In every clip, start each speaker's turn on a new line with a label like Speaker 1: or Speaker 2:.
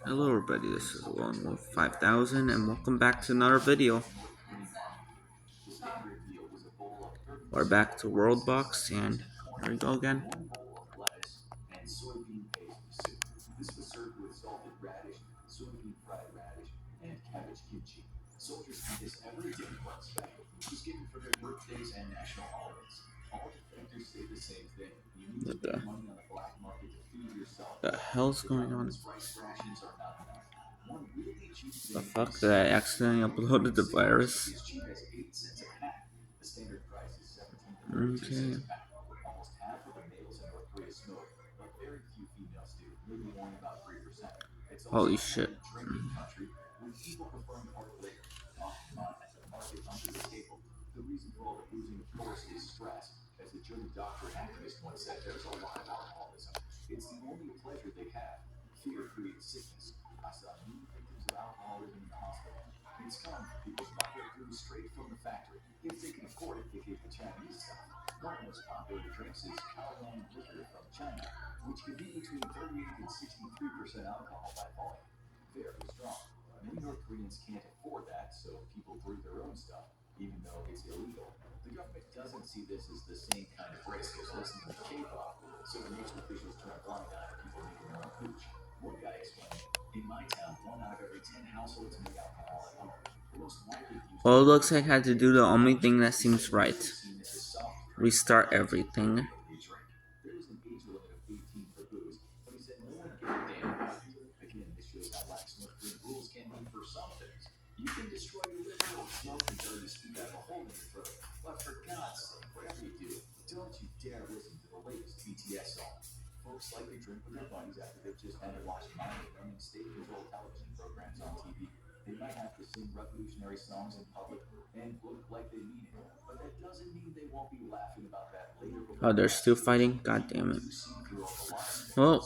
Speaker 1: Hello everybody, this is Lone Wolf 5000 and welcome back to another video. We're back to Worldbox and here we go again. What the hell's going on? The fuck, did I accidentally uploaded the virus? Okay. Holy shit. Well, it looks like I had to do the only thing that seems right. Restart everything. Oh, they're still fighting? God damn it. Well,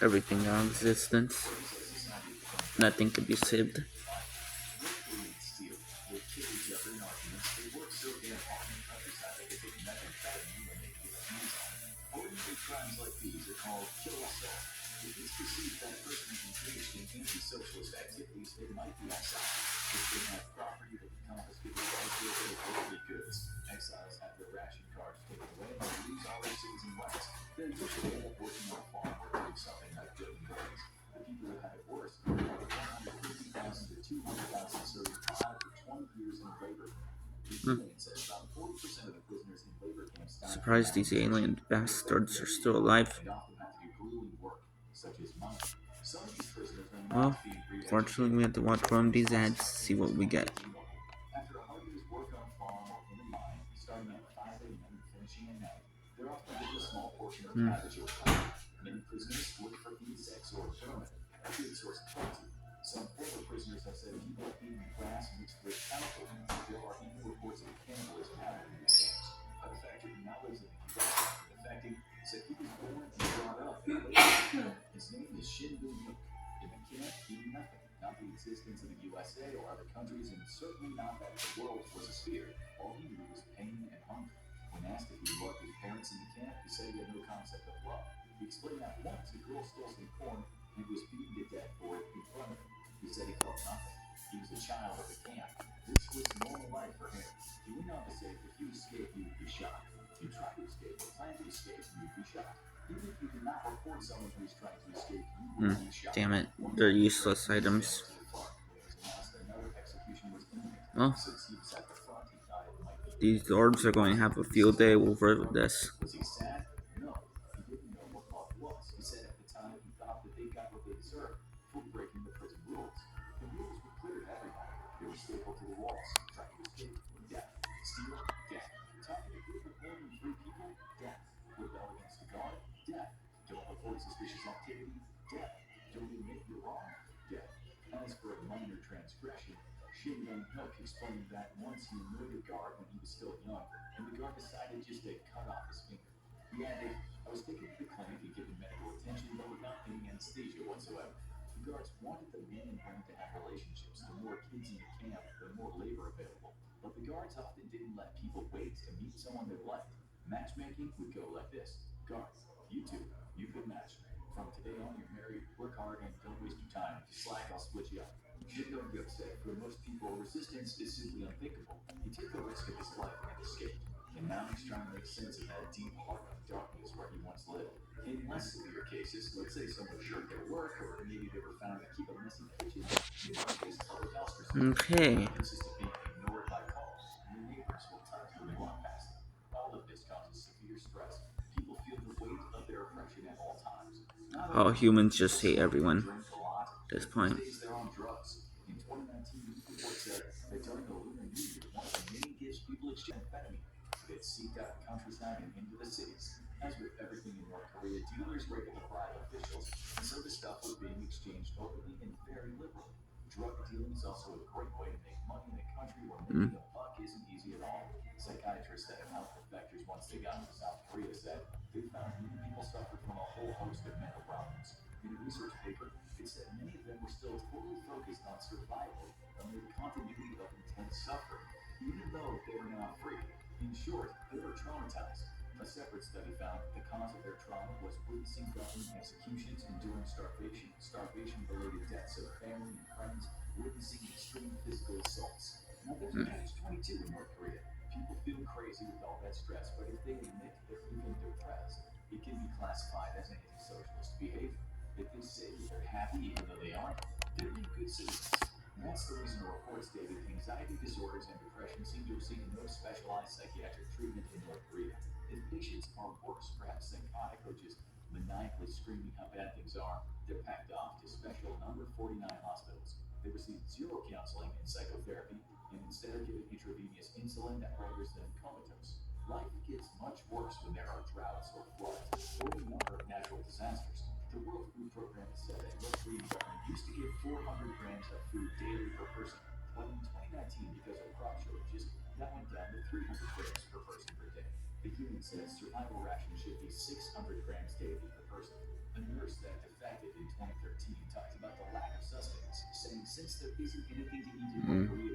Speaker 1: everything in existence. Nothing can be saved. Surprised these alien bastards are still alive. Well, fortunately we have to watch one of these ads to see what we get. Hmm. Hmm. Damn it, they're useless items. Well, these dwarves are going to have a field day over this. Okay. Oh, humans just hate everyone at this point. Mm. Mm.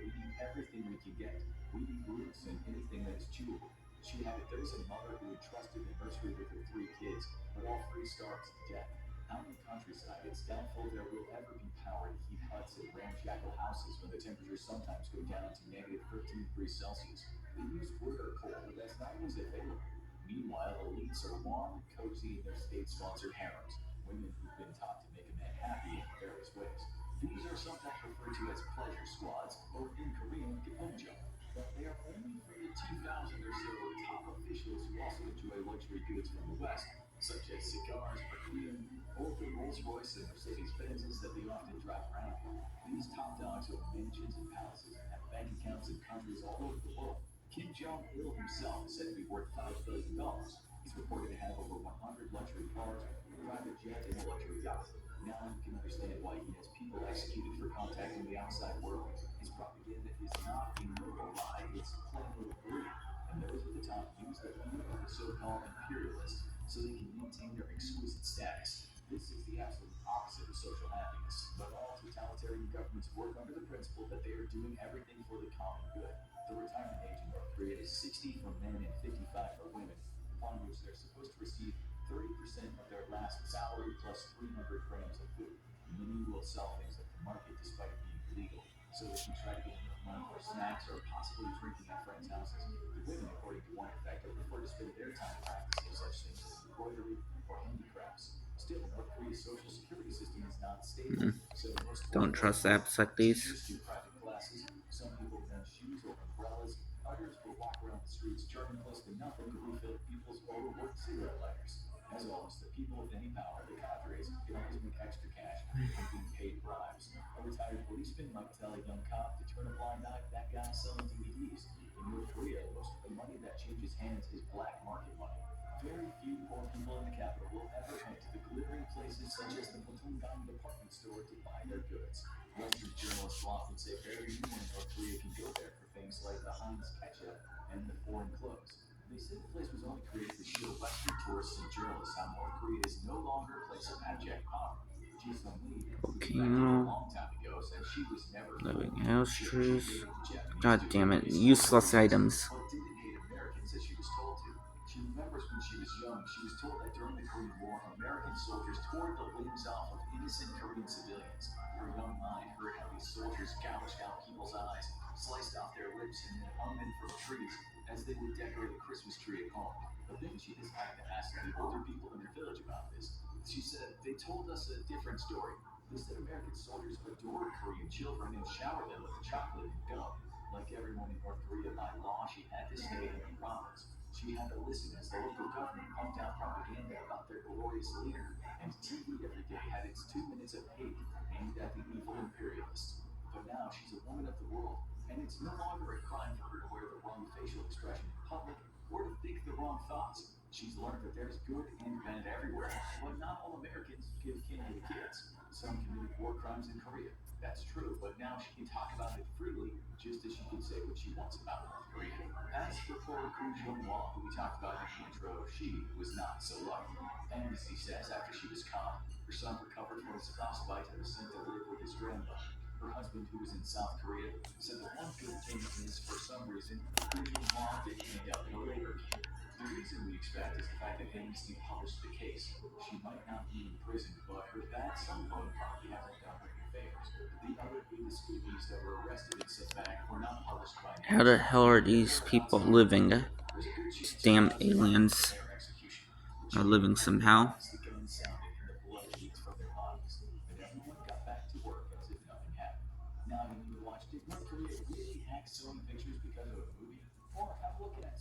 Speaker 2: Kim Jong Il himself is said to be worth $5 billion. He's reported to have over 100 luxury cars, a private jet, and a luxury yacht. Now you can understand why he has people executed for contacting the outside world. His propaganda is not a noble lie, it's plain old greed. And those at the top use the fear of the so-called imperialists so they can maintain their exquisite status. This is the absolute opposite of social happiness, but all totalitarian governments work under the principle that they are doing everything for the common good. The retirement age in North Korea is 60 for men and 55 for women, upon which they're supposed to receive 30% of their last salary plus 300 grams of food. Many will sell things at the market despite it being illegal, so they can try to get enough money for snacks or possibly drinking at friends' houses. The women, according to one effector, prefer to spend their time practicing such things as embroidery or handicrafts. Still, North Korea's social security system is not stable, so most
Speaker 1: Don't
Speaker 2: work
Speaker 1: trust
Speaker 2: workers
Speaker 1: apps like
Speaker 2: take
Speaker 1: these.
Speaker 2: this to private classes. Some people rent shoes or umbrellas. Others will walk around the streets charging close to nothing to refill people's overworked cigarette lighters. As always, the people with any power, the cadres, can always make extra cash from being paid bribes. A retired policeman might tell a young cop to turn a blind eye to that guy selling DVDs. In North Korea, most of the money that changes hands is black market money. Very few poor people in the capital will ever head to the glittering places such as the Botonggang department store to buy their goods. Western journalists will often say everyone in North Korea can go there for things like the Heinz ketchup and the foreign clothes. They said the place was only created to show Western tourists and journalists how North Korea is no longer a place of abject poverty. Ji Sung Lee, who defected a
Speaker 1: Volcano.
Speaker 2: long time ago, said she was never
Speaker 1: Living
Speaker 2: fooled.
Speaker 1: house
Speaker 2: She
Speaker 1: trees.
Speaker 2: hated the Japanese
Speaker 1: God
Speaker 2: doing
Speaker 1: damn it.
Speaker 2: what they saw as
Speaker 1: Useless
Speaker 2: communists,
Speaker 1: items.
Speaker 2: but didn't hate Americans as she was told to. She remembers when she was young, she was told that during the Korean War, American soldiers tore the limbs off of innocent Korean civilians. Her young mind heard how these soldiers gouged out people's eyes, sliced off their lips, and then hung them from trees as they would decorate a Christmas tree at home. But then she decided to ask the older people in their village about this. She said, they told us a different story. They said American soldiers adored Korean children and showered them with chocolate and gum. Like everyone in North Korea, by law, she had to stay in the province. She had to listen as the local government pumped out propaganda about their glorious leader, and TV every day had its 2 minutes of hate aimed at the evil imperialists. But now she's a woman of the world, and it's no longer a crime for her to wear the wrong facial expression in public or to think the wrong thoughts. She's learned that there's good and bad everywhere, but not all Americans give candy to kids. Some committed war crimes in Korea. That's true, but now she can talk about it freely, just as she can say what she wants about North Korea. As for poor Koo Jong-won, who we talked about in the intro, she was not so lucky. Amnesty says after she was caught, her son recovered from his frostbite and was sent to live with his grandmother. Her husband, who was in South Korea, said the one good thing is, for some reason, Koo Jong-won didn't end up in a labor camp. The reason we expect is the fact that Amnesty published the case. She might not be in prison, but her bad son loan probably hasn't done her any favors. The other 8 escapees that were arrested and sent back were not published by
Speaker 1: How the
Speaker 2: Amnesty.
Speaker 1: hell are
Speaker 2: Their
Speaker 1: these
Speaker 2: whereabouts
Speaker 1: people
Speaker 2: are unknown.
Speaker 1: living?
Speaker 2: There's a good
Speaker 1: These
Speaker 2: chance
Speaker 1: damn
Speaker 2: one will find them for
Speaker 1: aliens
Speaker 2: their execution. The
Speaker 1: are
Speaker 2: children
Speaker 1: living
Speaker 2: heard the
Speaker 1: somehow.
Speaker 2: blasts, the guns sounded, and the blood leaked from their bodies. And everyone got back to work as if nothing happened. Now you need to watch, did North Korea really hack Sony Pictures because of a movie? Or have a look at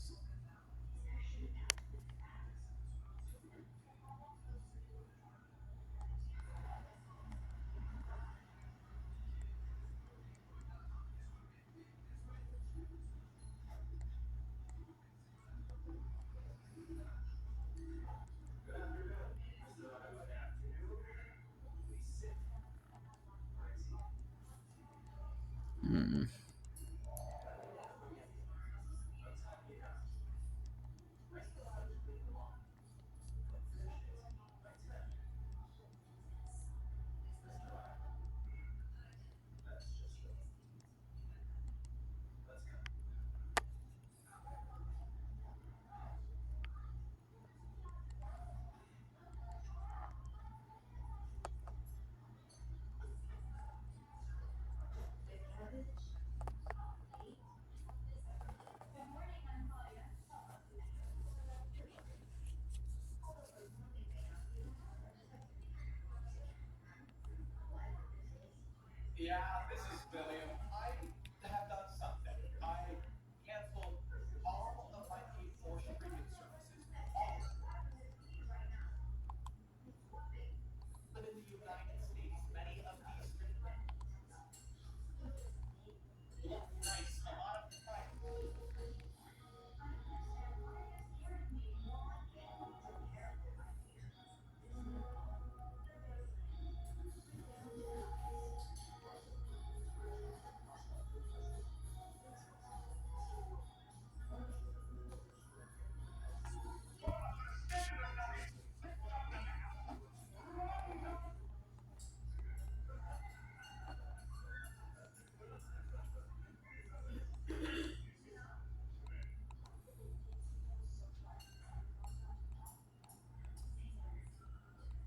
Speaker 1: Hmm.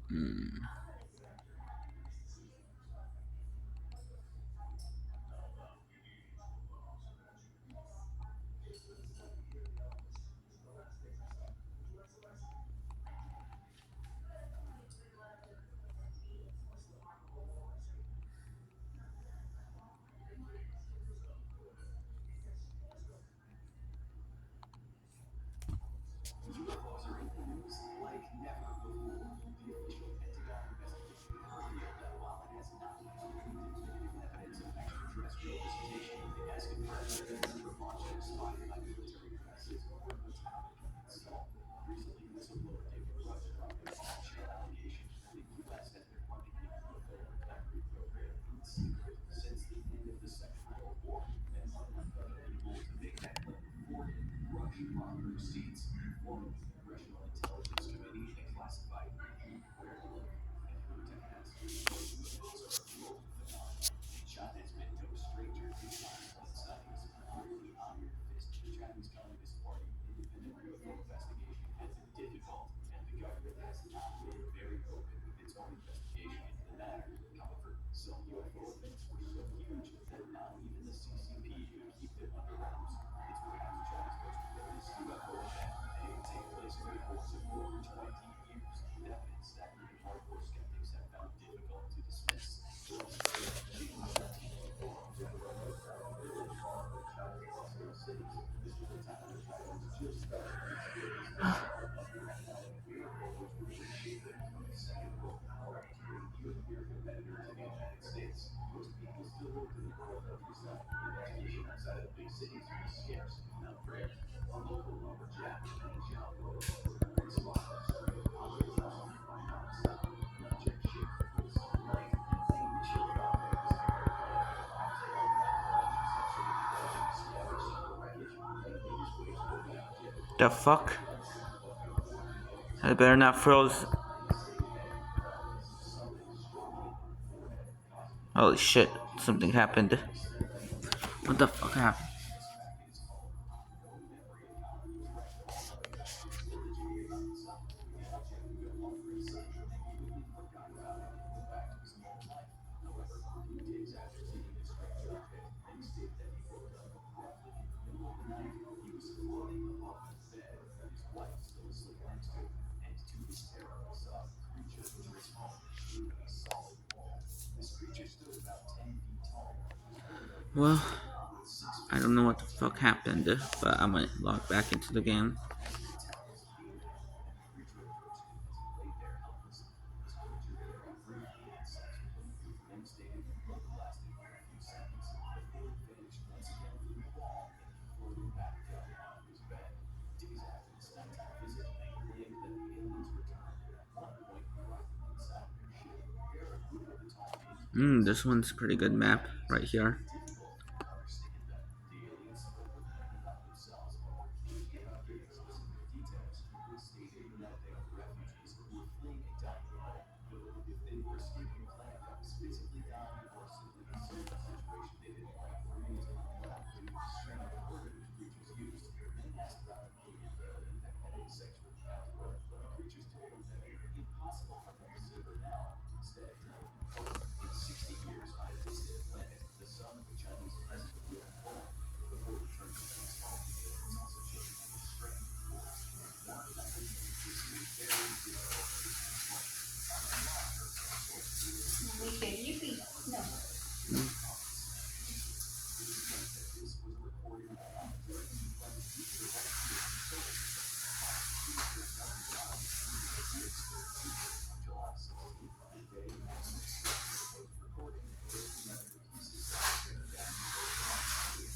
Speaker 1: Hmm.
Speaker 2: UFOs are in the news like never before. The official Pentagon investigation has revealed that while it has not yet obtained definitive evidence of extraterrestrial visitation, it has confirmed that a number of launches spotted by military devices were metallic in scope. Recently, whistleblower David Rush dropped a bombshell allegation that the U.S. has been running a UFO recovery program in secret since the end of the Second World War. And unlike other people to make that claim before him, Rush brought receipts informing the Congressional Intelligence Committee and classified people where to look and who to ask. UFOs are a global phenomenon, and China has been no stranger to classified sightings. Under the Iron Fist, the Chinese Communist Party independent UFO investigation has been difficult, and the government has not been very open with its own investigation into the matter. However, some UFO events were so huge that not even the CCP could keep them under wraps. It's perhaps China's most famous UFO event, and it will take place over the course of over 20 years. Evidence that even hardcore skeptics have found difficult to dismiss. This was the time when China was just starting its days as somewhat of a metallic miracle, which would reshape it from a second world power to bring even bigger competitor to the United States. Most people still look to the rural countryside. Investigation outside of the big cities is scarce, if not rare. A local lumberjack, Peng Xiaobo, reported spotting a strange object flying by nonstop. The object shaped was light, and they initially thought that it was an airplane. After carrying out collections of certain items, scavenged some of the wreckage, and made his way toward the object.
Speaker 1: The fuck?
Speaker 2: Before he headed
Speaker 1: I better not froze. Holy shit, something happened. What the fuck happened?
Speaker 2: days after seeing the strange object, he stated that he woke up abruptly in the middle of the night. He was floating above his bed, with his wife still asleep next to him, and to his terror, he saw a creature transform in the shape of a solid wall. This creature stood about 10 feet tall. It was humanoid in
Speaker 1: Well,
Speaker 2: shape, with 6 feet
Speaker 1: I don't know what the fuck happened, but I'm gonna log back into the game.
Speaker 2: talons beat at him, and the creature approached him as he lay there helpless. This creature very briefly had sex with him, and stated that both lasted for a few seconds before it vanished once again through the wall and he floated back down onto his bed. Days after this nighttime visit, he claimed that the aliens returned and at one point brought him inside their ship, where a group of the tall beings began
Speaker 1: This one's a
Speaker 2: speaking
Speaker 1: pretty
Speaker 2: in
Speaker 1: good
Speaker 2: their
Speaker 1: map
Speaker 2: languages.
Speaker 1: right
Speaker 2: It
Speaker 1: here.
Speaker 2: was difficult to understand them. The aliens spoke with him about themselves, but he cannot give specific details. He stated that they are refugees who are fleeing a dying world, though if they were escaping a planet that was physically dying or simply a certain situation they didn't want to create, he laughed due to the strange wording the creatures used and asked about an alien family that had a sexual counterpart. The creatures told him that it would be impossible for him to see her now. Instead, he told them, quote, in 60 years on a distant planet, the son of the Chinese president will be born. Before he turned to his home, the aliens also showed him a strange force and warned that this is a very difficult place to explain. On the monitor, of course, the aliens showed him it is claimed that this was a recorded commentary from the future right here in solar system. Possibly their government body released its third teaser on July 16th, the day after the proposed recording, breaking down the pieces that were written down in both commentary.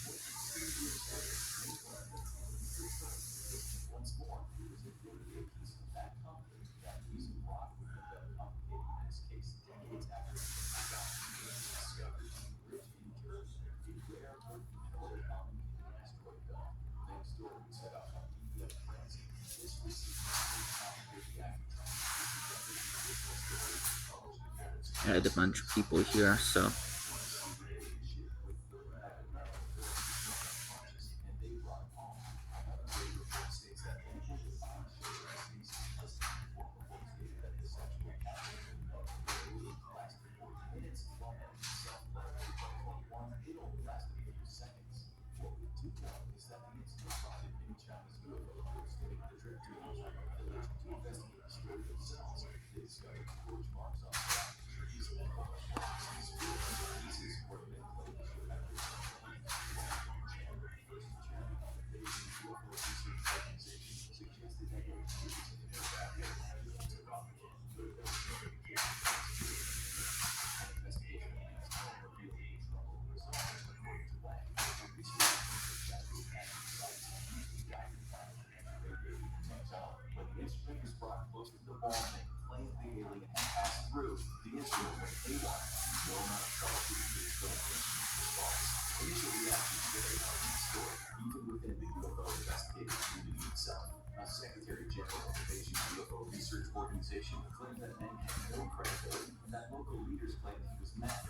Speaker 2: More than 2 years later, May 25th, he confirmed that once more it was admittedly a piece of bad company. That piece of rock would end up complicating this case decades after it had been found. It was discovered to be rich in terbium, a rare earth mineral common in the asteroid belt. Thanks to a reset up on DEF Frenzy, this received a complicated after trying to piece together the original story and published it for its
Speaker 1: I had a
Speaker 2: readers.
Speaker 1: bunch of people here, so
Speaker 2: Ship with liquefied metal forensic system launches, and they brought it home. Another radio report states that people would find ship essays listed before before stated that the sexual claimed that Meng had no credibility and that local leaders claimed he was mad.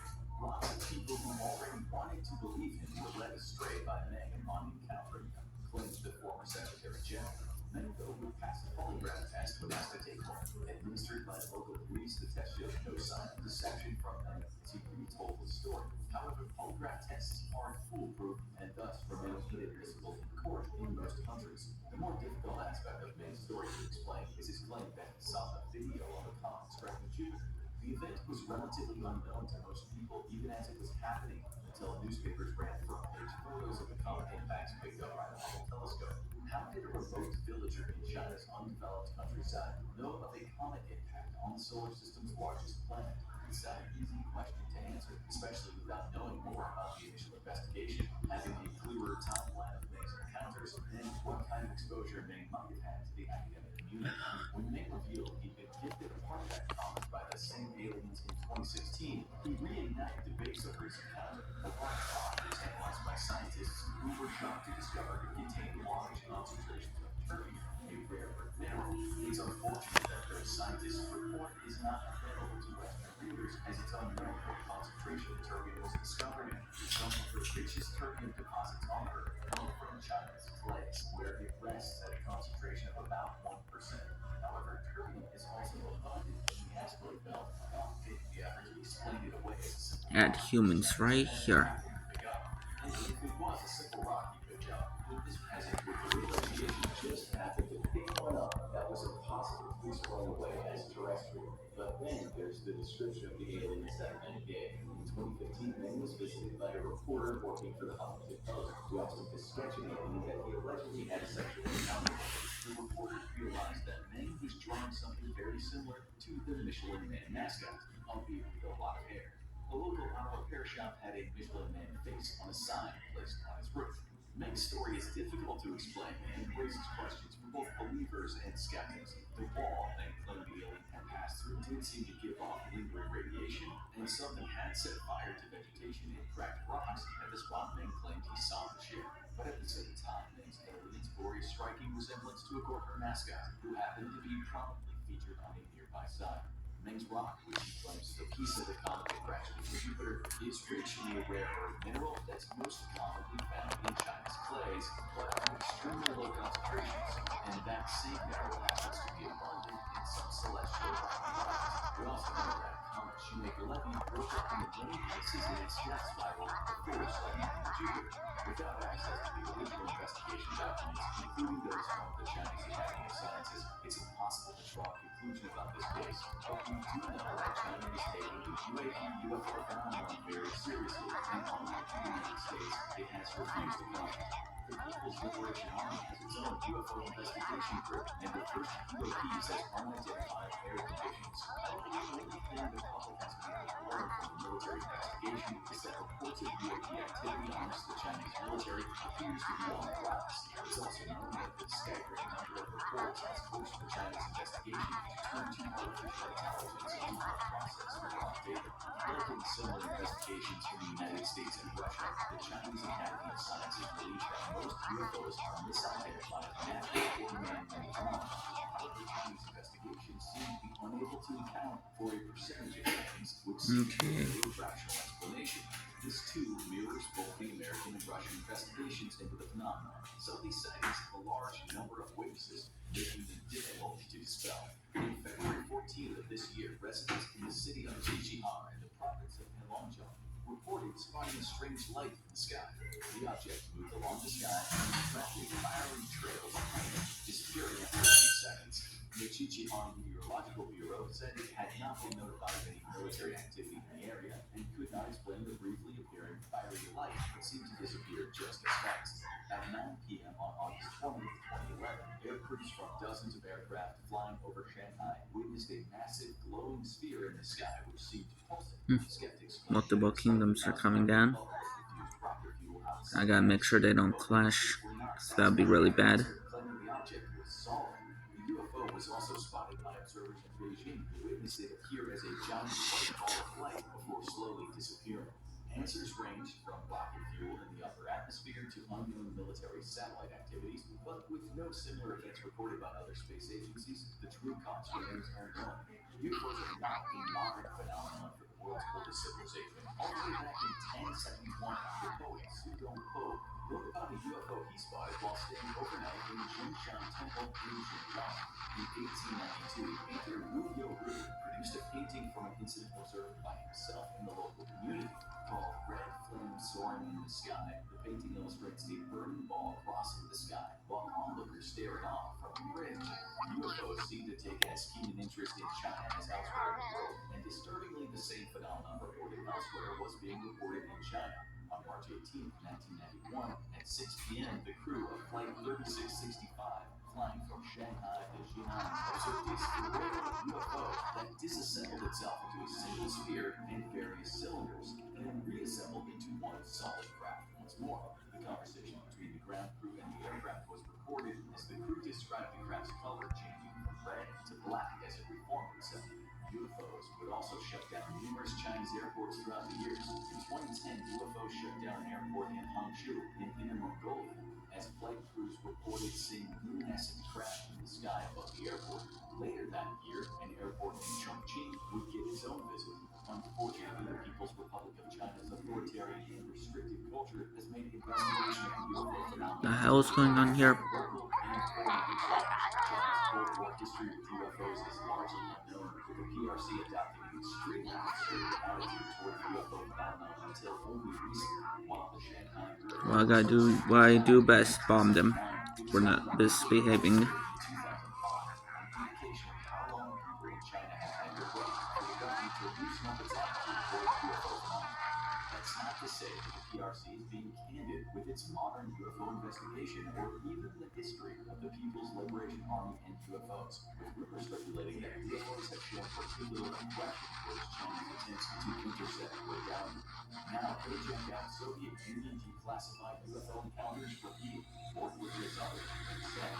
Speaker 2: Lots of people who already wanted to believe him were led astray by Meng upon encountering him, claims the former Secretary General. Meng, though, would pass a polygraph test when asked to take one. Administered by local police, the test showed no sign of deception from Meng as he retold his story. However, polygraph tests aren't foolproof and thus remain inadmissible in court in most countries. The more difficult aspect of Meng's story to explain is his claim that he saw a video of a comet striking Jupiter. The event was relatively unknown to most people, even as it was happening, until newspapers ran front-page photos of the comet impacts picked up by the Hubble telescope. How did a remote villager in China's undeveloped countryside know of a comet impact on the solar system's largest planet? It's not an easy question to answer, especially without knowing more about the initial investigation, having a clearer timeline of Meng's encounters, and what kind of exposure Meng might have had to the academic community. When Meng revealed he'd been gifted a part of that comet by the same aliens in 2016, he reignited debates over his encounter. A lot of thought was analyzed by scientists who were shocked to discover it contained large concentrations of terbium, a rare earth mineral. It's unfortunate that the scientists' report is not available to Western readers, as it's unknown what concentration of terbium was discovered in. Some of the richest terbium deposits on Earth come from China's clays, where it rests at a concentration of about 1%. However, terbium is also abundant in the asteroid belt. The effort to explain it away as a simple
Speaker 1: Add humans right here.
Speaker 2: and if it was a simple rock, you could jump. This passage with the radiation just happened to pick one up that was impossible to explain away as terrestrial. But then there's the description of the aliens that Meng gave. In 2015, Meng was visited by a reporter working for the Huffington Post who asked him to sketch an alien that he allegedly had a sexual encounter with. The reporter realized that Meng was drawing something very similar to the Michelin Man mascot, albeit with a lot of hair. A local auto repair shop had a Michelin Man face on a sign placed on its roof. Meng's story is difficult to explain and raises questions for both believers and skeptics. The wall Meng claimed the alien had passed through did seem to give off lingering radiation, and something had set fire to vegetation and cracked rocks at the spot Meng claimed he saw the ship. But at the same time, Meng's aliens bore a striking resemblance to a Gopher mascot, who happened to be prominently featured on a nearby sign. Meng's rock, which he claims is a piece of the comet that crashed into Jupiter, is rich in a rare earth mineral that's most commonly found in China's clays, but at extremely low concentrations, and that same mineral happens to be abundant in some celestial rocky bodies. We also know that comet Shoemaker-Levy broke up into many pieces in its death spiral before sliding into Jupiter. Without access to the original investigation documents, including those from the Chinese Academy of Sciences, it's impossible to draw a conclusion about this case. But we do know that China is taking the UAP-UFO phenomenon very seriously, and unlike the United States, it has refused to comment. The People's Liberation Army has its own UFO investigation group and refers to UAPs as unidentified air conditions. However, the only thing the public has been able to learn from the military investigation is that reports of UAP activity amongst the Chinese military appears to be on the rise. It's also known that the staggering number of reports has forced the Chinese investigation to turn to artificial intelligence to help process the raw data. Like in similar investigations in the United States and Russia, the Chinese Academy of Sciences believes that most UFOs are misidentified natural or man-made phenomena. However, Chinese investigations seem to be unable to account for a percentage of things which seem to be a rational explanation. This too mirrors both the American and Russian investigations into the phenomenon. Some of these sightings have a large number of witnesses, making them difficult to dispel. On February 14th of this year, residents in the city of Jijian in the province of Heilongjiang reported spotting a strange light in the sky. The object moved along the sky, tracking a fiery trail behind it, disappearing after a few seconds. The Jijian Meteorological Bureau said it had not been notified of any military activity in the area and could not explain the briefly appearing fiery light that seemed to disappear just as fast. At 9 p.m. on August 20th, 2011, air crews from dozens of aircraft flying over Shanghai witnessed a massive glowing sphere in the sky which seemed to pulsate. Skeptics
Speaker 1: Multiple kingdoms are coming down. I gotta make sure they don't clash, because that would be really bad.
Speaker 2: Claiming the object was solid. The UFO was also spotted by observers in Beijing who witnessed it appear as a giant white ball of light before slowly disappearing. Answers ranged from rocket fuel in the upper atmosphere to unknown military satellite activities, but with no similar events reported by other space agencies, the true cause remains unknown. UFOs are not a modern phenomenon for the world's oldest civilization. All the way back in 1071, the poet Su Dong Po wrote about a UFO he spotted while staying overnight in the Jinshan Temple in Xinjiang. In 1892, painter Wu Youru produced a painting from an incident observed by himself in the local community. Called Red Flame Soaring in the Sky, the painting illustrates a burning ball crossing the sky while onlookers stare it off from the bridge. UFOs seem to take as keen an interest in China as elsewhere in the world, and disturbingly, the same phenomenon reported elsewhere was being reported in China. On March 18, 1991, at 6 p.m., the crew of Flight 3665, flying from Shanghai to Jinan, observed a spheroidal UFO that disassembled itself into a single sphere and various cylinders, and then reassembled into one solid craft once more. The conversation between the ground crew and the aircraft was recorded as the crew described the craft's color changing from red to black as it reformed itself. UFOs would also shut down numerous Chinese airports throughout the years. In 2010, UFOs shut down an airport in Hangzhou in Inner Mongolia as flight crews reported seeing luminescent craft in the sky above the airport. Later that year, an airport in Chongqing would get its own visit. Unfortunately, the People's Republic of China's authoritarian and restrictive culture has made investigation of UFO phenomena.
Speaker 1: The hell is going on here?
Speaker 2: Local and foreign research. China's Cold War history with UFOs is largely unknown, with the PRC adopting an extremely conservative attitude toward the UFO phenomenon until only recently, while the Shanghai Group
Speaker 1: Well, I gotta do what I do best, bomb them. We're not misbehaving.
Speaker 2: in 2005, an indication of how long people in China have had to wait for the government to loosen up its attitude toward the UFO phenomenon. That's not to say that the PRC is being candid with its modern UFO investigation or even the history of the People's Liberation Army and UFOs, with rumors circulating that UFOs have shown particular aggression towards Chinese attempts to intercept modality. Now, go check out Soviet Union declassified UFO encounters repeated, or with this other instead.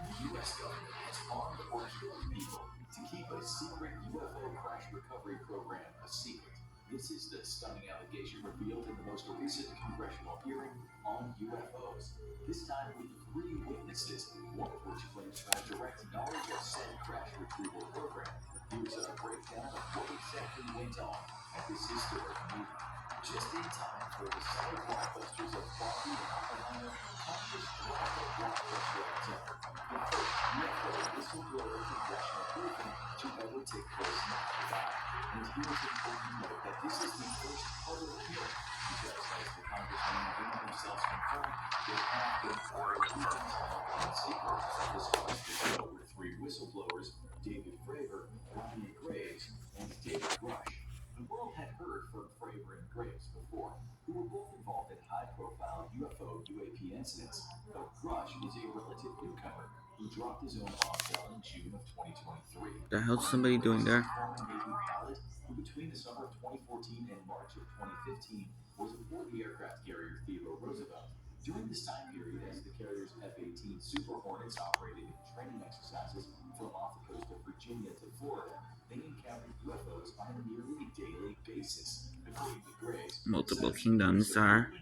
Speaker 2: The U.S. government has armed or killed people to keep a secret UFO crash recovery program a secret. This is the stunning allegation revealed in the most recent congressional hearing on UFOs. This time with 3 witnesses, one of which claims to have direct knowledge of said crash retrieval program. Here's a breakdown of what exactly went on at this historic meeting. Just in time for the summer blockbusters of Barbie and Oppenheimer, Congress dropped a blockbuster attempt. The first UFO whistleblower congressional briefing to ever take place in Nevada. And here's important note that this is the first public hearing, because as the congressman and themselves confirmed, there have been oral hearings held in secret. This was the show where 3 whistleblowers, David Fravor, Ryan Graves, and David Rush. The world had heard from Fravor and Graves before, who were both involved in high-profile UFO/UAP incidents, but Rush is a relative newcomer who dropped his own bombshell in June of 2023.
Speaker 1: The hell's somebody doing there?
Speaker 2: Former Navy pilot who between the summer of 2014 and March of 2015 was aboard the aircraft carrier Theodore Roosevelt. During this time period, as the carrier's F-18 Super Hornets operated in training exercises from off the coast of Virginia to Florida, they encountered UFOs on a nearly daily basis. According to Graves,
Speaker 1: Multiple kingdoms are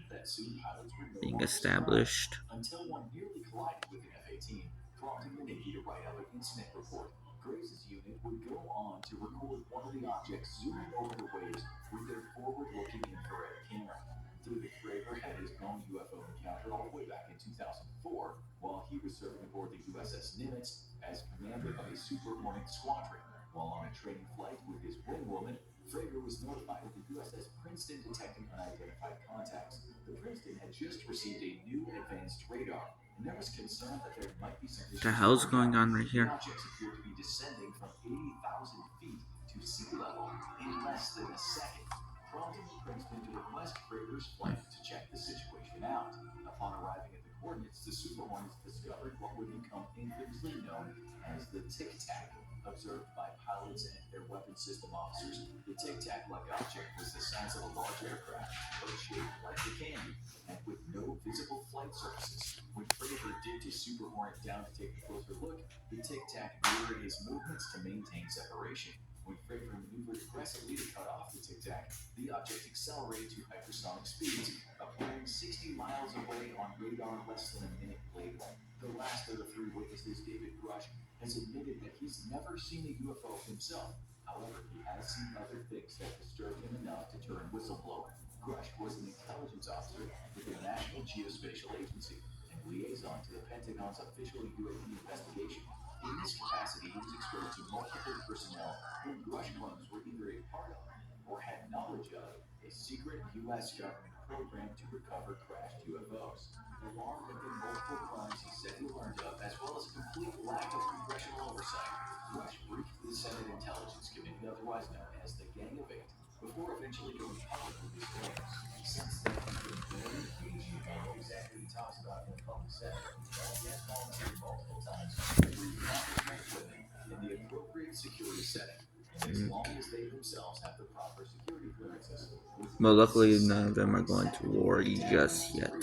Speaker 1: being established.
Speaker 2: until one nearly collided with an F-18, prompting the Navy to write up an incident report. Graves' unit would go on to record one of the objects zooming over the waves with their forward-looking infrared camera. David Fravor had his own UFO encounter all the way back in 2004, while he was serving aboard the USS Nimitz as commander of a Super Hornet squadron. While on a training flight with his wingwoman, Fravor was notified of the USS Princeton detecting unidentified contacts. The Princeton had just received a new advanced radar, and there was concern that there might be some issues.
Speaker 1: The hell's going on right here?
Speaker 2: Objects appear to be descending from 80,000 feet to sea level in less than a second, prompting the Princeton to request Fravor's flight to check the situation out. Upon arriving at the coordinates, the Super Hornets discovered what would become infamously known as the Tic Tac, a observed by pilots and their weapon system officers. The tic-tac-like object was the size of a large aircraft, but shaped like a candy, and with no visible flight surfaces. When Fravor dipped his Super Hornet down to take a closer look, the tic-tac mirrored his movements to maintain separation. When Fravor maneuvered aggressively to cut off the tic-tac, the object accelerated to hypersonic speeds, appearing 60 miles away on radar less than a minute later. The last of the three witnesses, David Grush, has admitted that he's never seen a UFO himself. However, he has seen other things that disturbed him enough to turn whistleblower. Grush was an intelligence officer with the National Geospatial Agency and liaison to the Pentagon's official UAP investigation. In this capacity, he was exposed to multiple personnel whom Grush claims were either a part of or had knowledge of a secret U.S. government program to recover crashed UFOs. Along with the multiple crimes he said he learned of, as well as a complete lack of congressional oversight, Grush briefed the Senate Intelligence Committee, otherwise known as the Gang of Eight, before eventually going public with his claims. Since then, he's been very cagey about what exactly he talks about in the public setting. He has volunteered multiple times to brief Congressmen women in the appropriate security setting, and as long as they themselves have the proper security clearances.
Speaker 1: But luckily, none of them are going to war just yet.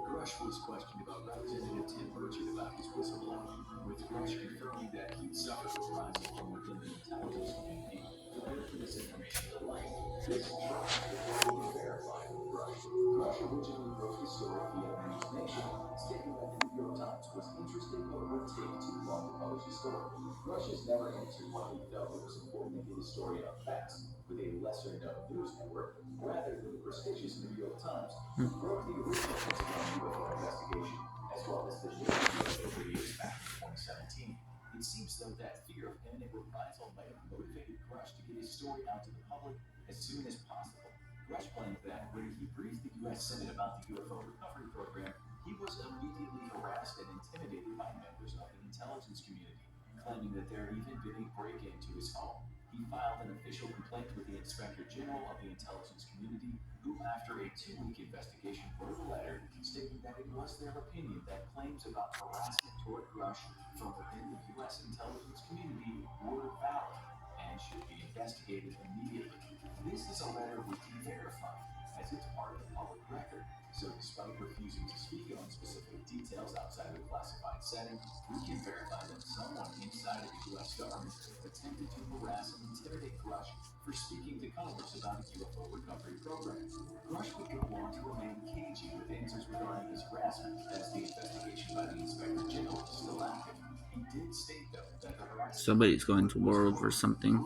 Speaker 2: Grush was questioned about Representative Tim Burchett about his whistleblowing, with Grush confirming that he'd suffered reprisals from within the intelligence community for breaking this information to light. This was verified with Grush. Grush originally broke his story via News Nation, stating that the New York Times was interesting but would take too long to publish his story. Grush has never answered why he felt it was important to get his story out fast with a lesser-known news network rather than the prestigious New York Times, who broke the original Pentagon UFO investigation, as well as the new UFO videos back in 2017. It seems, though, that fear of imminent reprisal might have motivated Grush to get his story out to the public as soon as possible. Grush claimed that when he briefed the U.S. Senate about the UFO recovery program, he was immediately harassed and intimidated by members of the intelligence community, claiming that there had even been a break-in to his home. He filed an official complaint with the Inspector General of the intelligence community, who, after a 2-week investigation, wrote a letter stating that it was their opinion that claims about harassment toward Grush from within the U.S. intelligence community were valid and should be investigated immediately. This is a letter we can verify, as it's part of the public record. So despite refusing to speak on specific details outside of the classified setting, we can verify that someone inside of the U.S. government attempted to harass and intimidate Grush for speaking to Congress about a UFO recovery program. Grush would go on to remain cagey with answers regarding his harassment, as the investigation by the Inspector General is still active. He did state, though, that the harassment...
Speaker 1: Somebody's going to war over something.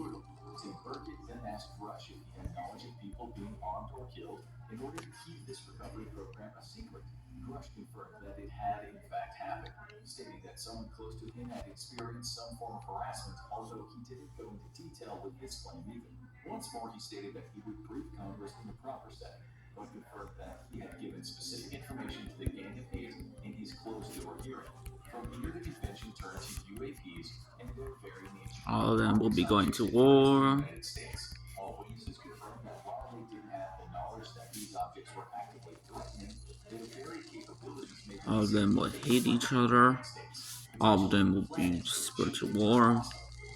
Speaker 2: Tim Burkett then asked Grush if he had knowledge of people being armed or killed in order to keep this recovery program a secret. Grush confirmed that it had in fact happened, stating that someone close to him had experienced some form of harassment, although he didn't go into detail with his claim either. Once more, he stated that he would brief Congress in the proper setting, but confirmed that he had given specific information to the Gang of Eight in his closed-door hearing. From here, the convention turned to UAPs and their very nature.
Speaker 1: All of them will be going to war.
Speaker 2: All witnesses confirmed that while they didn't have the knowledge that these objects were actively threatening, their very capabilities made them...
Speaker 1: All of them will hate each other. All of them will be go to war.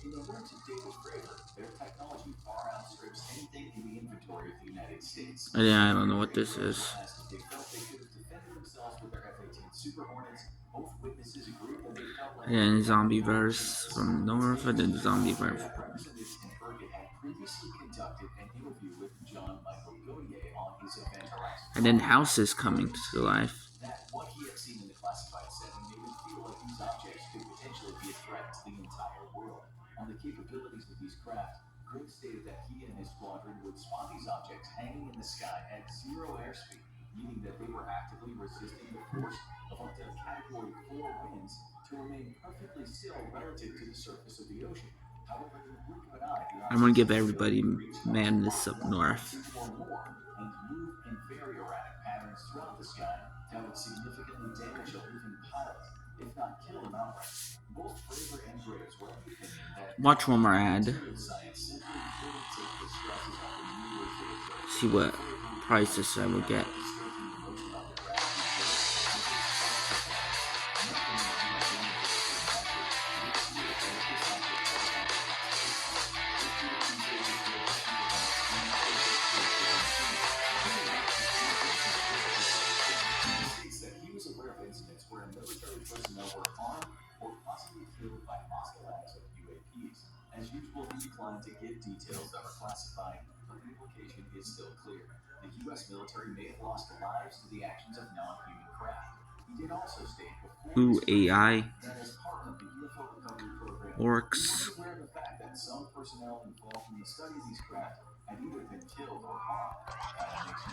Speaker 2: In the words of David Fravor, their technology far outstrips anything in the inventory of the United States.
Speaker 1: Yeah, I don't know what this is.
Speaker 2: They felt they could have defended themselves with their F-18 Super Hornets. Both witnesses agreed that they felt like...
Speaker 1: And Zombieverse from North, and then Zombieverse.
Speaker 2: Representative Tim Burkett had previously conducted an interview with John Michael Gaudier on his event harassment.
Speaker 1: And then House is coming to life.
Speaker 2: That what he had seen in the classified setting made him feel like these objects could potentially be a threat to the entire world. On the capabilities of these craft, Grigg stated that he and his squadron would spot these objects hanging in the sky at 0 airspeed, meaning that they were actively resisting the force of up to Category 4 winds to remain perfectly still relative to the surface of the ocean. However, in the blink of an eye,
Speaker 1: I'm gonna give everybody madness up north.
Speaker 2: or more and move in very erratic patterns throughout the sky that would significantly damage a living pilot, if not kill him outright. Both Fravor and Graves were of the opinion that
Speaker 1: Watch one more ad.
Speaker 2: science simply couldn't take the stresses of the new ways they observed.
Speaker 1: See what prices I will get.
Speaker 2: declined to give details that were classified, but the implication is still clear. The U.S. military may have lost lives to the actions of non-human craft. He did also state before
Speaker 1: Ooh, AI
Speaker 2: that as part of the UFO recovery program,
Speaker 1: orcs.
Speaker 2: he was aware of the fact that some personnel involved in the study of these craft had either been killed or harmed.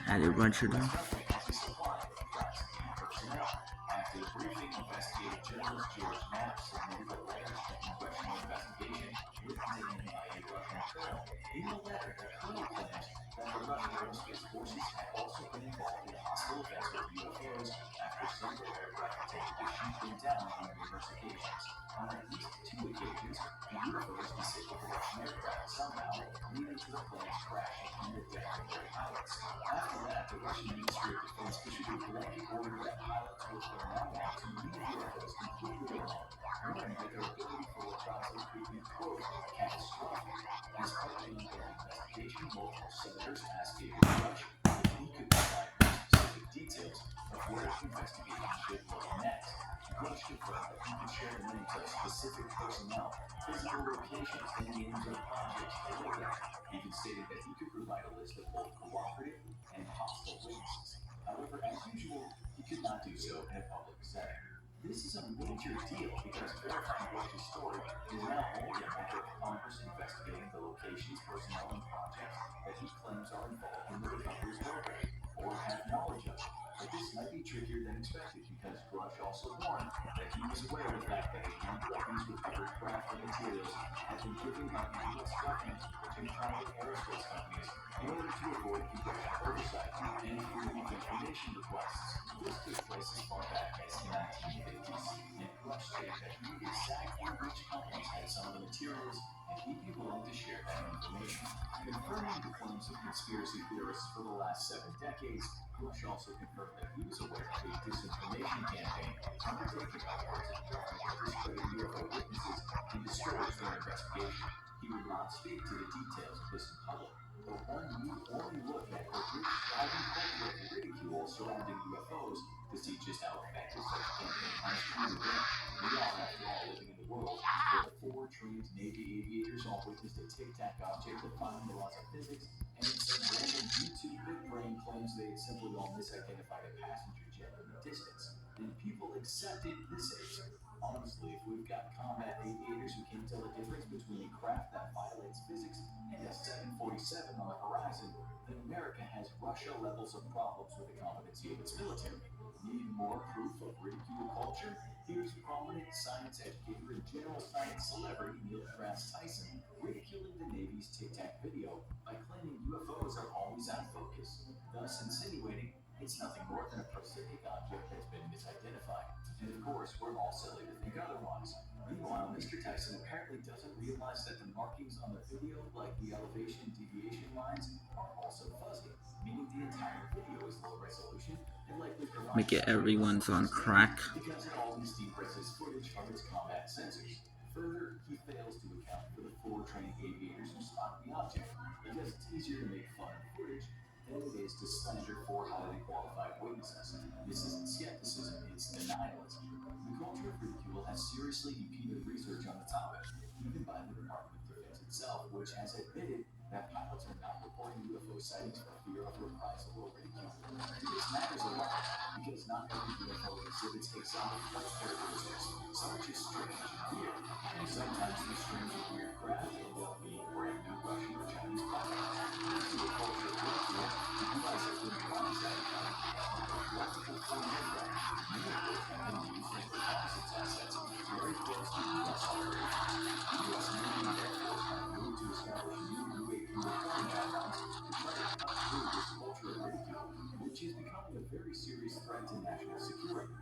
Speaker 1: Had it run through them.
Speaker 2: As a supply of classified personnel. After the briefing, investigative journalist George Knapp submitted a letter to the congressional investigation written by a Russian colonel. In the letter, the colonel claims that the Russian aerospace forces had also been involved in hostile events with UFOs after several aircraft attempted to shoot them down on numerous occasions. On at least 2 occasions, the UFOs disabled the Russian aircraft somehow, leading to the plane's crashing and the death of their pilots. After that, the Russian Ministry of Defense issued a blanket order that pilots were from now on to leave UFOs completely alone, warning that their ability for reprisal could be, quote, catastrophic. As part of the ongoing investigation, multiple senators asked David Grush if he could provide specific details of where the investigation should look next. Grush confirmed that he could share the names of specific personnel, physical locations, and names of objects they looked at. He even stated that he could provide a list of both cooperative and hostile witnesses. However, as usual, he could not do so in a public setting. This is a major deal because verifying Grush's story is now only a matter of Congress investigating the locations, personnel, and projects that he claims are involved in the recovery program or have knowledge of. But this might be trickier than expected because Grush also warned that he was aware of the fact that a number of these recovered craft and materials had been given by the U.S. government to private aerospace companies in order to avoid congressional oversight and freedom of information requests. This took place as far back as the 1950s, and Grush stated that he knew exactly which companies had some of the materials, and he'd be willing to share that information. Confirming the claims of conspiracy theorists for the last 7 decades, Grush also confirmed that he was aware of a disinformation campaign undertaken by parts of the government to discredit UFO witnesses and discourage their investigation. He would not speak to the details of this in public, but one need only look at the rich thriving culture of ridicule surrounding UFOs to see just how effective such a campaign has truly been. We are, after all, living in the world where the 4 trained Navy aviators all witnessed a tic-tac object defying the laws of physics, and some random YouTube big brain claims they had simply all misidentified a passenger jet in the distance. And people accepted this answer. Honestly, if we've got combat aviators who can't tell the difference between a craft that violates physics and a 747 on the horizon, then America has Russia levels of problems with the competency of its military. Need more proof of ridicule culture? Here's prominent science educator and general science celebrity Neil deGrasse Tyson ridiculing the Navy's Tic Tac video by claiming UFOs are always out of focus, thus insinuating it's nothing more than a prosaic object that's been misidentified. And of course, we're all silly to think otherwise. Meanwhile, Mr. Tyson apparently doesn't realize that the markings on the video, like the elevation deviation lines, are also fuzzy, meaning the entire video is low resolution and likely
Speaker 1: Make it everyone's on crack.
Speaker 2: because it always depresses footage from its combat sensors. Further, he fails to account for the 4 trained aviators who spotted the object, because it's easier to make fun of footage than it is to slander 4 highly qualified witnesses. This isn't skepticism, it's denialism. The culture of ridicule has seriously impeded research on the topic, even by the Department of Defense itself, which has admitted that pilots are not reporting UFO sightings for fear of reprisal or ridicule. This matters a lot, because not every UFO exhibits exotic flight characteristics, some are just strange and weird, and sometimes these strange and weird craft end up being brand new Russian or Chinese products. Due to the culture of ridicule, the U.S. has been blindsided by the development of multiple foreign aircraft, many of which have been used as reconnaissance assets very close to U.S. operations. The U.S. Navy and Air Force have moved to establish new UAP reporting guidelines to try to cut through this culture of ridicule, which is becoming a very serious threat to national security.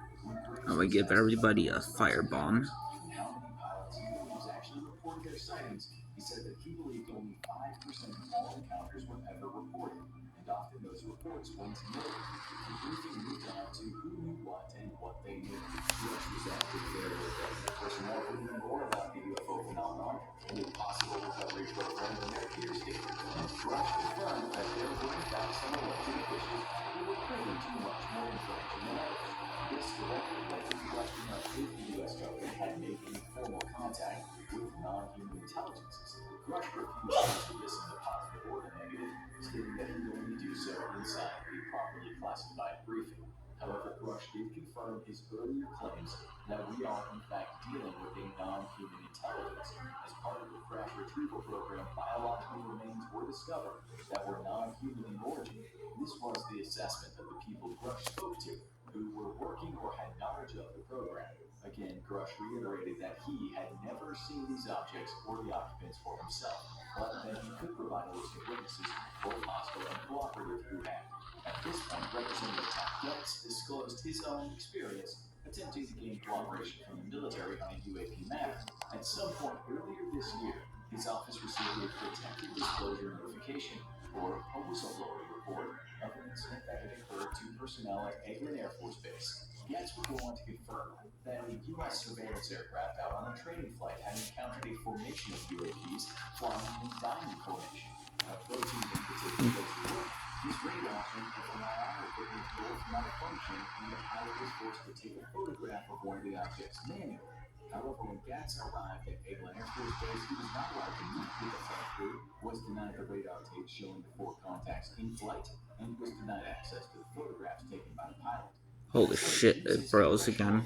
Speaker 1: I would give everybody a firebomb.
Speaker 2: And how many pilots he believes actually reported their sightings, he said that he believed only 5% of all encounters were ever reported, and often those reports went nowhere. The briefing moved on to who knew what and what they knew. Grush was asked if there were definite personnel who knew more about the UFO phenomenon and the possible recovery program than their peers did. And Grush confirmed that there were in fact some elected officials who were privy to much more information than others. This directly led to the question of if the U.S. government had made any formal contact with non-human intelligences. Grush refused to listen to positive or the negative, stating that he would only do so inside a properly classified briefing. However, Grush did confirm his earlier claims that we are in fact dealing with a non-human intelligence. As part of the crash retrieval program, biological remains were discovered that were non-human in origin. This was the assessment of the people Grush spoke to, who were working or had knowledge of the program. Again, Grush reiterated that he had never seen these objects or the occupants for himself, but that he could provide a list of witnesses, both hostile and cooperative, who had. At this point, Representative Tom Getz disclosed his own experience attempting to gain cooperation from the military on a UAP matter. At some point earlier this year, his office received a protected disclosure notification, or a whistleblower report, of an incident that had occurred to personnel at Eglin Air Force Base. Getz would go on to confirm that a U.S. surveillance aircraft out on a training flight had encountered a formation of UAPs flying in diamond formation, approaching them to take a closer look. These radar and FMIR equipment both malfunction, and the pilot was forced to take a photograph of one of the objects manually. However, when Getz arrived at Eglin Air Force Base, he was not allowed to meet with the flight crew, was denied the radar tape showing the 4 contacts in flight, and was denied access to the photographs taken by the pilot.
Speaker 1: Holy shit, it froze again.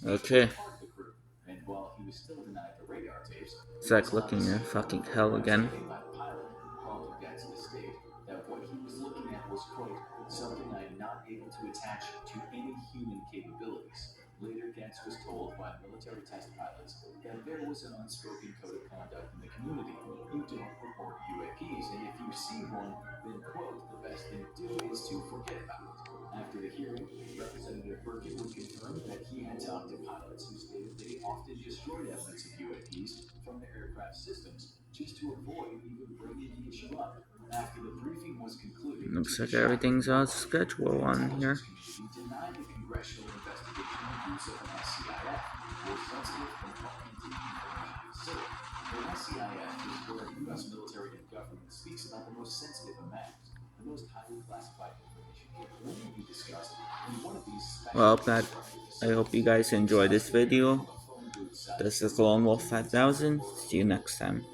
Speaker 1: Okay.
Speaker 2: And while he was still denied the radar tapes,
Speaker 1: it's like looking at fucking hell again.
Speaker 2: Getz to state that what he was looking at was, quote, something I am not able to attach to any human capabilities. Later, Getz was told by military test pilots that there was an unspoken code of conduct in the community. You don't report UAPs, and if you see one, then, quote, the best thing to do is to forget about it. After the hearing, Representative Burkett would confirm that he had talked to pilots who stated they often destroyed evidence of UAPs from their aircraft systems just to avoid even bringing the issue up. After the briefing was concluded,
Speaker 1: looks like everything's on schedule on here.
Speaker 2: Denied the congressional investigation of use of an SCIF, or sensitive compartmented information facility. The SCIF is where the U.S. military and government speaks about the most sensitive of matters, the most highly classified information can only be discussed in one of these special.
Speaker 1: Well, I hope you guys enjoyed this video. This is Lone Wolf 5000. See you next time.